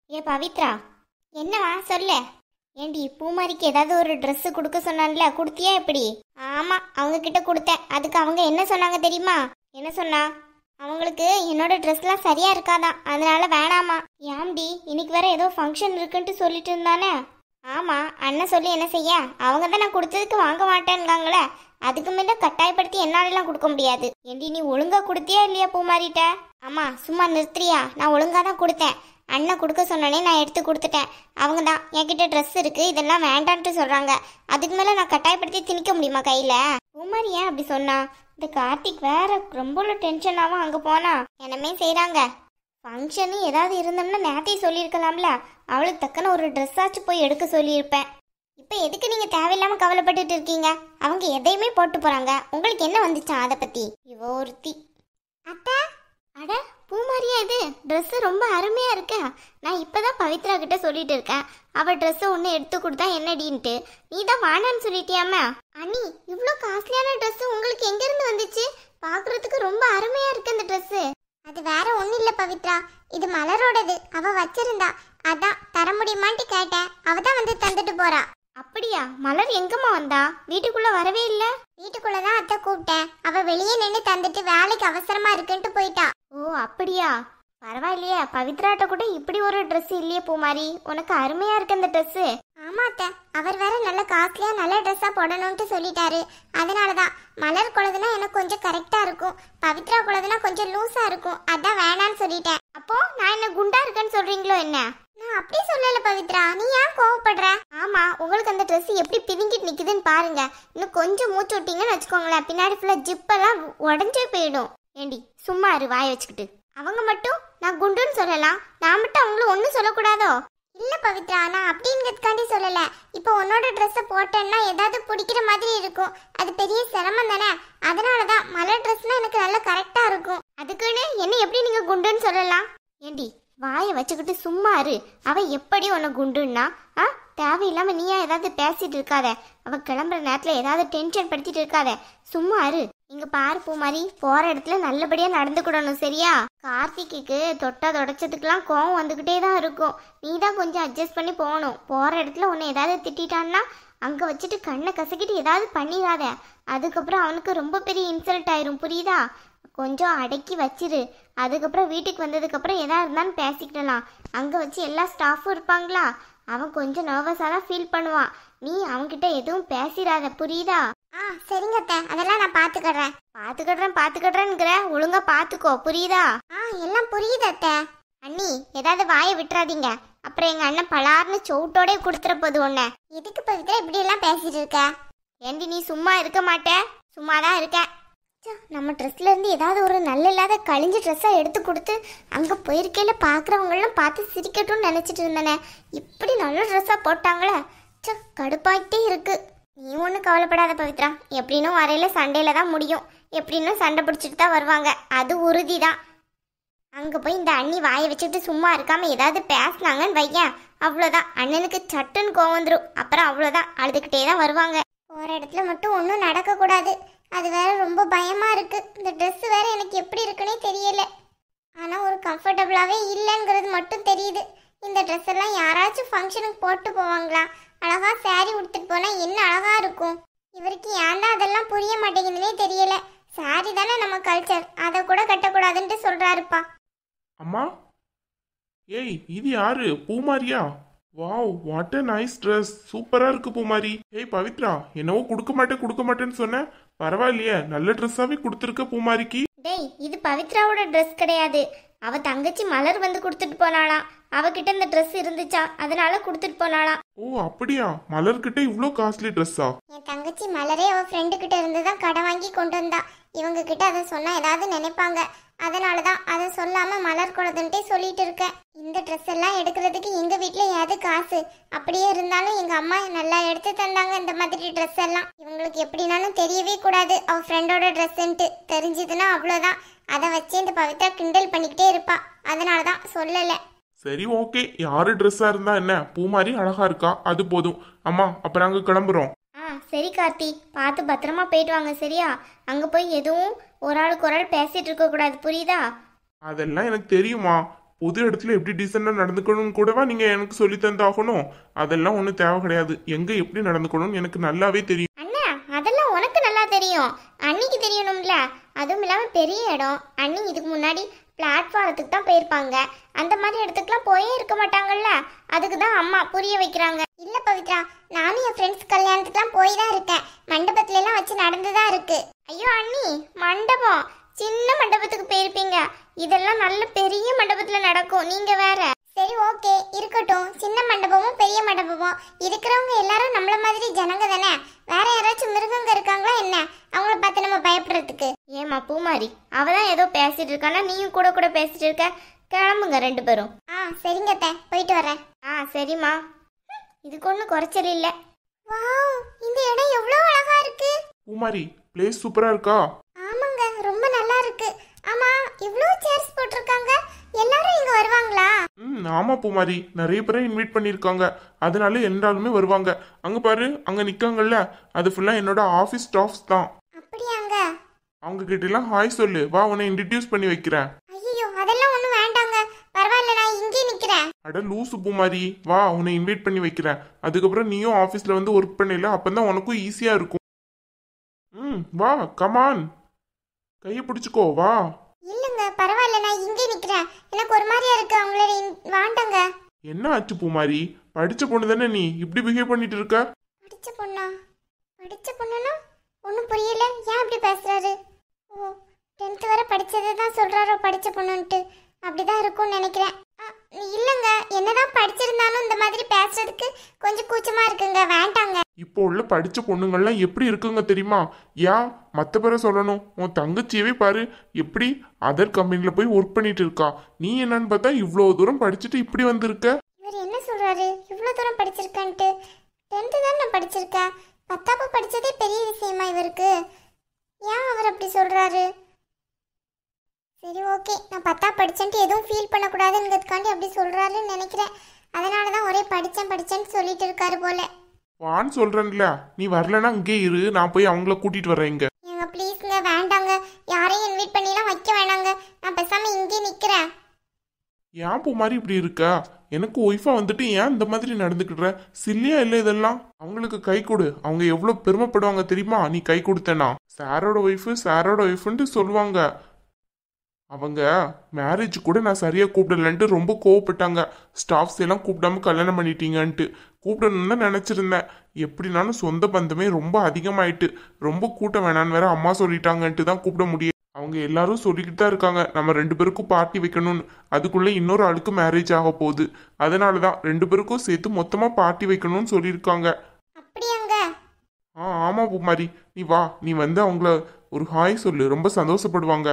ஏ பவித்ரா, என்னவா சொல்ல. ஏண்டி பூமாரிக்கு ஏதாவது ஒரு ட்ரெஸ் கொடுக்க சொன்னான்ல, கொடுத்தியா எப்படி? ஆமா, அவங்க கிட்ட கொடுத்தேன். அதுக்கு அவங்க என்ன சொன்னாங்க தெரியுமா? என்ன சொன்னா? அவங்களுக்கு என்னோட ட்ரெஸ்லாம் சரியா இருக்காதான், அதனால வேணாமா. ஏம்டி, இன்னைக்கு வேற ஏதோ ஃபங்க்ஷன் இருக்குன்ட்டு சொல்லிட்டு இருந்தானே. ஆமா, அண்ணன் சொல்லி என்ன செய்ய? அவங்க தான் நான் கொடுத்ததுக்கு வாங்க மாட்டேன்னுங்களே. அதுக்கு மேல கட்டாயப்படுத்தி என்னாலலாம் கொடுக்க முடியாது. ஏண்டி, நீ ஒழுங்கா கொடுத்தியா இல்லையா பூமாரிட்ட? ஆமா, சும்மா நிறுத்துறியா? நான் ஒழுங்கா தான் கொடுத்தேன். அண்ணன் கொடுக்க சொன்னனே, நான் எடுத்து கொடுத்துட்டேன். அவங்க தான் என்கிட்ட ட்ரெஸ் இருக்கு, இதெல்லாம் வேண்டான்ட்டு சொல்றாங்க. அதுக்கு மேல நான் கட்டாயப்படுத்தி திணிக்க முடியுமா கையில? பூமாரி ஏன் அப்படி சொன்னா? இந்த கார்த்திக் வேற ரொம்ப டென்ஷனாகவும் அங்க போனா என்னமே செய்யறாங்க. ஃபங்க்ஷனு ஏதாவது இருந்தோம்னா நேத்தையும் சொல்லியிருக்கலாம்ல. அவளுக்கு தக்கன ஒரு ட்ரெஸ் ஆச்சு போய் எடுக்க சொல்லியிருப்பேன். இப்போ எதுக்கு நீங்க தேவையில்லாம கவலைப்பட்டுட்டு இருக்கீங்க? அவங்க எதையுமே போட்டு போறாங்க, உங்களுக்கு என்ன வந்துச்சா அதை பத்தி? இவ ஒருத்தி. அத்தை, அட பூமாரியா, இது ட்ரெஸ் ரொம்ப அருமையா இருக்கா. நான் இப்பதான் பவித்ரா கிட்ட சொல்லிட்டு இருக்கேன், அவ ட்ரெஸ் ஒன்று எடுத்து கொடுத்தா என்னடின்ட்டு. நீ தான் வானான்னு சொல்லிட்டியாமா. அண்ணி, இவ்வளோ காஸ்ட்லியான ட்ரெஸ் உங்களுக்கு எங்க இருந்து வந்துச்சு? பாக்குறதுக்கு ரொம்ப அருமையா இருக்கு இந்த ட்ரெஸ். அது வேற ஒன்றும் இல்லை பவித்ரா, இது மலரோடது. அவ வச்சிருந்தா, அதான் தர முடியுமான்ட்டு கேட்டேன். அவ தான் வந்து தந்துட்டு போறா. அப்படியா? மலர் எங்கம்மா வந்தா? வீட்டுக்குள்ள வரவே இல்ல. வீட்டுக்குள்ளதான் அத்தை கூப்பிட்டேன். அவ வெளியே நின்று தந்துட்டு வேலைக்கு அவசரமா இருக்குன்ட்டு போயிட்டா. ஓ அப்படியா? பரவாயில்லையே, பவித்ராட்ட கூட இப்படி ஒரு ட்ரெஸ் இல்லையே பூமாரி. உனக்கு அருமையா இருக்கு அந்த ட்ரெஸ். ஆமா அத்தை, அவர் வேற நல்ல காஸ்ட்லியா நல்ல ட்ரெஸ்ஸா போடணும்ட்டு சொல்லிட்டாரு. அதனாலதான் மலர் குழதுனா எனக்கு கொஞ்சம் கரெக்டா இருக்கும், பவித்ரா குழதுனா கொஞ்சம் லூஸா இருக்கும். அதான் வேணான்னு சொல்லிட்டேன். அப்போ நான் என்ன குண்டா இருக்கேன்னு சொல்றீங்களோ என்ன? நான் அப்படி சொல்லல பவித்ரா, நீ ஏன் கோவப்படுற? ஆமா, உங்களுக்கு அந்த ட்ரெஸ் எப்படி பிதுங்கிட்டு நிக்குதுன்னு பாருங்க. இன்னும் கொஞ்சம் மூச்சு விட்டீங்கன்னு வச்சுக்கோங்களேன், பின்னாடி ஃபுல்லா ஜிப்பெல்லாம் உடஞ்சே போயிடும். ஏண்டி சும்மா இரு, வாய வச்சுக்கிட்டு. அவங்க மட்டும் நான் குண்டுன்னு சொல்லலாம், நான் மட்டும் அவங்களும் ஒன்றும் சொல்லக்கூடாதோ? இல்ல பவித்ரா, நான் அப்படிங்கிறதுக்காண்டி சொல்லல. இப்போ உன்னோட ட்ரெஸ்ஸை போட்டேன்னா ஏதாவது பிடிக்கிற மாதிரி இருக்கும், அது பெரிய சிரமம் தானே. அதனாலதான் மலர் ட்ரெஸ்னா எனக்கு நல்லா கரெக்டா இருக்கும். அதுக்குன்னு என்ன எப்படி நீங்க குண்டுன்னு சொல்லலாம்? ஏண்டி வாயை வச்சுக்கிட்டு சும்மா இரு. அவ எப்படி உன்னை குண்டுன்னா? தேவையில்லாம நீயா ஏதாவது பேசிட்டு இருக்காத. அவ கிளம்புற நேரத்துல ஏதாவது டென்ஷன் படுத்திட்டு இருக்காத, சும்மா இரு. இங்க பாரு பூமாரி, போற இடத்துல நல்லபடியா நடந்துக்கிடணும், சரியா? கார்த்திக்கு தொட்டா தொடச்சதுக்கெல்லாம் கோவம் வந்துகிட்டே தான் இருக்கும். நீ தான் கொஞ்சம் அட்ஜஸ்ட் பண்ணி போகணும். போற இடத்துல உன்னை ஏதாவது திட்டான்னா அங்க வச்சுட்டு கண்ணை கசக்கிட்டு ஏதாவது பண்ணிடாத. அதுக்கப்புறம் அவனுக்கு ரொம்ப பெரிய இன்சல்ட் ஆயிரும், புரியுதா? கொஞ்சம் அடக்கி வச்சிரு. அதுக்கப்புறம் வீட்டுக்கு வந்ததுக்கப்புறம் எதா இருந்தாலும் பேசிக்கிடலாம். அங்கே வச்சு எல்லா ஸ்டாஃபும் இருப்பாங்களா, அவன் கொஞ்சம் நர்வஸாக தான் ஃபீல் பண்ணுவான். நீ அவன்கிட்ட எதுவும் பேசிடாத, புரியுதா? சரிங்க அத்தை, அதெல்லாம் நான் பாத்துக்கிடுறேங்கிற, ஒழுங்கா பாத்துக்கோ, புரியுதா? எல்லாம் புரியுது அத்தை. அண்ணி, ஏதாவது வாயை விட்டுறாதீங்க, அப்புறம் எங்க அண்ணன் பலார்னு சவுட்டோட கொடுத்துற போது ஒண்ணு. எதுக்கு பவித்ரா இப்படி எல்லாம் பேசிட்டு இருக்க? ஏண்டி நீ சும்மா இருக்க மாட்டே? சும்மாதான் இருக்க. நம்ம ட்ரெஸ்ல இருந்து ஏதாவது ஒரு நல்ல இல்லாத கழிஞ்ச ட்ரெஸ்ஸா எடுத்து கொடுத்து அங்க போயிருக்கையில பாக்குறவங்கெல்லாம் பார்த்து சிரிக்கட்டும்னு நினைச்சிட்டு இருந்தேனே. இப்படி நல்ல ட்ரெஸ்ஸா போட்டாங்களே, கடுப்பாயிட்டே இருக்கு. நீ ஒன்றும் கவலைப்படாத பவித்ரா, எப்படின்னும் வரையில சண்டையில தான் முடியும். எப்படின்னும் சண்டை பிடிச்சிட்டு தான் வருவாங்க, அது உறுதி தான். அங்க போய் இந்த அண்ணி வாயை வச்சுட்டு சும்மா இருக்காம ஏதாவது பேசினாங்கன்னு வையன், அவ்வளோதான், அண்ணனுக்கு சட்டுன்னு கோவம் வந்துடும். அப்புறம் அவ்வளோதான், அழுதுகிட்டே தான் வருவாங்க. போற இடத்துல மட்டும் ஒன்றும் நடக்க கூடாது, அது வேற ரொம்ப பயமா இருக்கு. இந்த ட்ரெஸ் வேற எனக்கு எப்படி இருக்குன்னே தெரியல. ஆனா ஒரு கம்ஃபர்டபுளாவே இல்லைங்கிறது மட்டும் தெரியுது. இந்த ட்ரெஸ் எல்லாம் யாராச்சும் ஃபங்க்ஷனுக்கு போட்டு போவாங்களா? அழகா சாரி உடுத்துட்டு போனா என்ன அழகா இருக்கும். இவருக்கு ஏன்டா அதெல்லாம் புரிய மாட்டேங்குதுன்னே தெரியல. சாரி தானே நம்ம கல்ச்சர், அதை கூட கட்டக்கூடாதுன்ட்டு சொல்றாருப்பா. அம்மா, ஏய் இது யாரு? பூமாரியா? Wow, what a nice dress, சூப்பரா இருக்கு பூமாரி. ஏய் பவித்ரா, என்னவோ கொடுக்க மாட்டேன்னு சொன்ன, பரவாயில்லையே, நல்ல ட்ரெஸ்ஸாவே கொடுத்துருக்க பூமாரிக்கு. டேய், இது பவித்ராவோட ட்ரெஸ் கிடையாது, அவ தங்கச்சி மலர் வந்து கொடுத்துட்டு போனாளாம். அவகிட்ட இந்த ட்ரெஸ் இருந்துச்சா, அதனால கொடுத்துட்டு போனாளாம். ஓ அப்படியா? மலர்கிட்ட இவ்ளோ காஸ்ட்லி ட்ரெஸ்ஸா? என் தங்கச்சி மலரே அவ ஃப்ரெண்டு கிட்ட இருந்து தான் கடை வாங்கி கொண்டு வந்தா. இவங்க கிட்ட அதை சொன்னா ஏதாவது நினைப்பாங்க, அதனாலதான் அதை சொல்லாம மலர் குழந்தைன்ட்டே சொல்லிட்டு இருக்கேன். இந்த ட்ரெஸ் எல்லாம் எடுக்கிறதுக்கு எங்க வீட்டுல ஏது காசு? அப்படியே இருந்தாலும் எங்க அம்மா நல்லா எடுத்து தந்தாங்க இந்த மாதிரி ட்ரெஸ் எல்லாம். இவங்களுக்கு எப்படினாலும் தெரியவே கூடாது அவ ஃப்ரெண்டோட ட்ரெஸ்ன்ட்டு. தெரிஞ்சதுன்னா அவ்வளோதான், அதை வச்சு இந்த பவித்ரா கிண்டல் பண்ணிக்கிட்டே இருப்பா. அதனாலதான் சொல்லல. சரி ஓகே, யாரு ட்ரெஸ்ஸா இருந்தா என்ன, பூமாரி அழகா இருக்கா, அது போதும். அம்மா, அப்ப நாங்க கிளம்புறோம். சரி கார்த்தி, பார்த்து பத்திரமா போயிட்டு வாங்க, சரியா? அங்க போய் எதுவும் ஒரு ஆளுக்கு ஒரு ஆள் பேசிட்டு இருக்க கூடாது, புரியுதா? அதெல்லாம் எனக்கு தெரியுமா. பொது இடத்துல எப்படி டீசெண்டா நடந்துக்கணும்னு கூடவா நீங்க எனக்கு சொல்லி தந்தாகணும். அதெல்லாம் ஒன்றும் தேவை கிடையாது. எங்க எப்படி நடந்துக்கணும்னு எனக்கு நல்லாவே தெரியும். அண்ணா அதெல்லாம் உனக்கு நல்லா தெரியும், அன்னிக்கு தெரியணும்ல. அதுவும் இல்லாம பெரிய இடம், அண்ணி இதுக்கு முன்னாடி பிளாட்ஃபாரத்துக்கு தான் போயிருப்பாங்க. அந்த மாதிரி இடத்துக்குலாம் போயே இருக்க மாட்டாங்கல்ல. அதுக்கு தான் அம்மா புரிய வைக்கிறாங்க. இல்ல பவித்ரா, நானும் என் ஃப்ரெண்ட்ஸ் கல்யாணத்துக்குலாம் போய் தான் இருக்கேன். மண்டபத்துல எல்லாம் வச்சு நடந்துதான் இருக்கு. ஐயோ அண்ணி, மண்டபம் சின்ன மண்டபத்துக்கு போயிருப்பீங்க. இதெல்லாம் நல்ல பெரிய மண்டபத்துல நடக்கும். நீங்க வேற. சரி ஓகே இருக்கட்டும். சின்ன மண்டபமும் பெரிய மண்டபமும் இருக்கிறவங்க எல்லாரும் நம்மள மாதிரி ஜனங்க தானே. வேற யாராச்சும் மிருகங்க இருக்காங்களா என்ன அவங்கள பார்த்து நம்ம பயப்படுறதுக்கு? ஏமா பூமாரி, அவதான் ஏதோ பேசிட்டு இருக்கானா, நீயும் கூட கூட பேசிட்டு இருக்க. கிளம்புங்க ரெண்டு பேரும். சரிங்க அத்தை, போயிட்டு வரேன். சரிம்மா. இதுக்கு ஒன்றும் குறைச்சல் இல்லை. வாவ், இந்த இடம் எவ்வளோ அழகா இருக்கு. பூமாரி, பிளேஸ் சூப்பரா இருக்கா? ஆமாங்க, ரொம்ப நல்லா இருக்கு. ஆமா, இவ்ளோ சேர்ஸ் போட்டிருக்காங்க. எல்லாரும் இங்க வருவாங்களா? ஆமா பூமாரி, நிறைய பேரை இன்வைட் பண்ணிருக்காங்க. அதனால எல்லாருமே வருவாங்க. அங்க பாரு, அங்க நிக்காங்கல்ல, அது ஃபுல்லா என்னோட ஆபீஸ் ஸ்டாஃப்ஸ் தான். அப்படியாங்க? அவங்க கிட்ட எல்லாம் ஹாய் சொல்லு. வா, உன்னை இன்ட்ரடியூஸ் பண்ணி வைக்கிறேன். ஐயோ, அதெல்லாம் ஒண்ணும் வேண்டாங்க. பரவாயில்ல, நான் இங்கே நிக்கிறேன். அட லூசு பூமாரி, வா, உன்னை இன்வைட் பண்ணி வைக்கிறேன். அதுக்கப்புறம் நீயும் ஆபீஸ்ல வந்து ஒர்க் பண்ணல, அப்பதான் உனக்கும் ஈஸியா இருக்கும். வா, கமான், கையை பிடிச்சுக்கோ, வா. இல்லங்க, பரவாயில்ல, நான் இங்கே நிக்கிறேன். எனக்கு ஒரு மாதிரியா இருக்கு. அவங்கள வாண்டாங்க. என்ன ஆச்சு பூமாரி? படிச்ச பொண்ணு தானே நீ, இப்படி பிஹேவ் பண்ணிட்டு இருக்க? படிச்ச பொண்ணா? படிச்ச பொண்ணுனா ஒன்றும் புரியல. ஏன் இப்படி பேசுறாரு? ஓ, 10th வரை படிச்சதை தான் சொல்றாரோ படிச்ச பொண்ணுன்ட்டு. அப்படிதான் இருக்கும்னு நினைக்கிறேன். இல்லங்க, என்னதான் படிச்சிருந்தாலும் இந்த மாதிரி பேசுறதுக்கு கொஞ்சம் கூச்சமா இருக்குங்க. வேண்டாங்க. இப்போ உள்ள படிச்ச பொண்ணுங்கள்லாம் எப்படி இருக்குங்க தெரியுமா? ஏன் மற்ற பேரை சொல்லணும்? உன் தங்கச்சியவே பாரு, எப்படி அதர் கம்பெனில போய் ஒர்க் பண்ணிட்டு இருக்கா. நீ என்னன்னு பார்த்தா இவ்வளோ தூரம் படிச்சுட்டு இப்படி வந்திருக்க. இவர் என்ன சொல்றாரு? இவ்வளோ தூரம் படிச்சிருக்கேன்ட்டு. 10th தான் நான் படிச்சிருக்கேன். 10ஆம் படிச்சதே பெரிய விஷயமா இவருக்கு? ஏன் அவர் அப்படி சொல்றாரு? சரி ஓகே, நான் 10ஆம் படிச்சேன்ட்டு எதுவும் ஃபீல் பண்ணக்கூடாதுங்கிறதுக்காண்டி அப்படி சொல்றாருன்னு நினைக்கிறேன். அதனால தான் ஒரே படிச்சேன்னு சொல்லிட்டு இருக்காரு போல. வான்னு சொல்றேன்ல, நீ வரலன்னா இங்கே இரு, நான் போய் அவங்கள கூட்டிட்டு வரேன். இங்க ஏங்க ப்ளீஸ்ங்க, வேண்டாங்க. யாரையும் இன்வைட் பண்ணிலாம் வைக்க வேணாங்க. நான் பேசாம இங்கே நிக்கிறேன். ஏன் பூமாரி இப்படி இருக்கா? எனக்கு ஒய்ஃபா வந்துட்டு ஏன் இந்த மாதிரி நடந்துக்கிடுற? சில்லியா இல்லை இதெல்லாம்? அவங்களுக்கு கை கொடு, அவங்க எவ்வளவு பெருமைப்படுவாங்க தெரியுமா நீ கை கொடுத்தேனா. சாரோட ஒய்ஃப்ன்ட்டு சொல்லுவாங்க. அவங்க மேரேஜ் கூட நான் சரியா கூப்பிடலன்ட்டு ரொம்ப கோவப்பட்டாங்க. ஸ்டாஃப்ஸ் எல்லாம் கூப்பிடாம கல்யாணம் பண்ணிட்டீங்கன்ட்டு. கூப்பிடணும்னு தான் நினைச்சிருந்தேன். எப்படினாலும் சொந்த பந்தமே ரொம்ப அதிகமாயிட்டு, ரொம்ப கூட்டம் வேணான்னு வேற அம்மா சொல்லிட்டாங்கன்ட்டு தான் கூப்பிட முடியும். அவங்க எல்லாரும் சொல்லிக்கிட்டு தான் இருக்காங்க நம்ம 2 பேருக்கும் பார்ட்டி வைக்கணும்னு. அதுக்குள்ள இன்னொரு ஆளுக்கு மேரேஜ் ஆக போகுது. அதனாலதான் 2 பேருக்கும் சேர்த்து மொத்தமா பார்ட்டி வைக்கணும்னு சொல்லியிருக்காங்க. அப்படியாங்க? ஆமா பூமாரி, நீ வா, நீ வந்து அவங்கள ஒரு ஹாய் சொல்லு, ரொம்ப சந்தோஷப்படுவாங்க.